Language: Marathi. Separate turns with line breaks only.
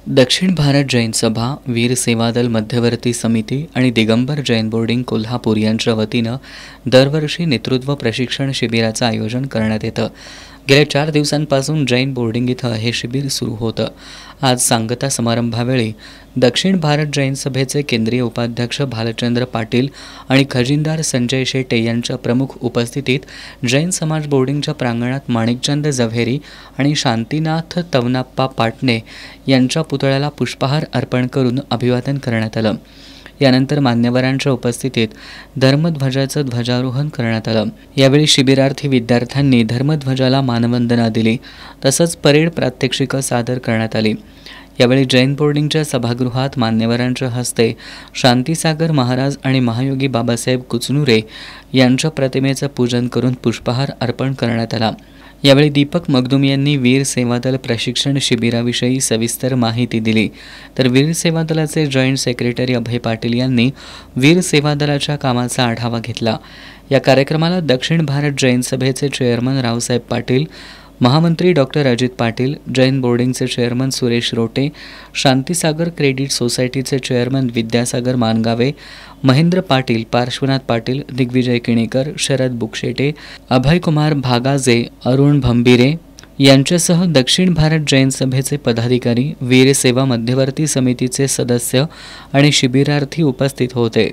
दक्षिण भारत जैन सभा, वीर सेवादल मध्यवर्ती समिती आणि दिगंबर जैन बोर्डिंग कोल्हापूर यांच्या वतीनं दरवर्षी नेतृत्व प्रशिक्षण शिबिराचं आयोजन करण्यात येतं। गेल्या 4 दिवसांपासून जैन बोर्डिंग इथं हे शिबिर सुरू होतं। आज सांगता समारंभावेळी दक्षिण भारत जैन सभेचे केंद्रीय उपाध्यक्ष भालचंद्र पाटील आणि खजिनदार संजय शेटे यांच्या प्रमुख उपस्थितीत जैन समाज बोर्डिंगच्या प्रांगणात माणिकचंद जव्हेरी आणि शांतीनाथ तवनाप्पा पाटणे यांच्या पुतळ्याला पुष्पहार अर्पण करून अभिवादन करण्यात आलं। यानंतर मान्यवरांच्या उपस्थितीत धर्मध्वजाचं ध्वजारोहण करण्यात आलं। यावेळी शिबिरार्थी विद्यार्थ्यांनी धर्मध्वजाला मानवंदना दिली, तसंच परेड प्रात्यक्षिकं सादर करण्यात आली। यावेळी जैन बोर्डिंगच्या सभागृहात मान्यवरांच्या हस्ते शांतीसागर महाराज आणि महायोगी बाबासाहेब कुचनुरे यांच्या प्रतिमेचं पूजन करून पुष्पहार अर्पण करण्यात आला। यावेळी दीपक मगदुम यांनी वीर सेवादल प्रशिक्षण शिबिराविषयी सविस्तर माहिती दिली, तर वीर सेवादलाचे जॉईंट सेक्रेटरी अभय पाटील यांनी वीर सेवादलाच्या कामाचा आढावा घेतला। या कार्यक्रमाला दक्षिण भारत जैन सभेचे चेअरमन रावसाहेब पाटील, महामंत्री डॉक्टर अजित पाटील, जैन बोर्डिंगचे चेअरमन सुरेश रोटे, शांतीसागर क्रेडिट सोसायटीचे चेअरमन विद्यासागर मानगावे, महेंद्र पाटील, पार्श्वनाथ पाटील, दिग्विजय किणीकर, शरद बुकशेटे, अभयकुमार भागाजे, अरुण भंबीरे यांच्यासह दक्षिण भारत जैन सभेचे पदाधिकारी, वीर सेवा मध्यवर्ती समितीचे सदस्य आणि शिबिरार्थी उपस्थित होते।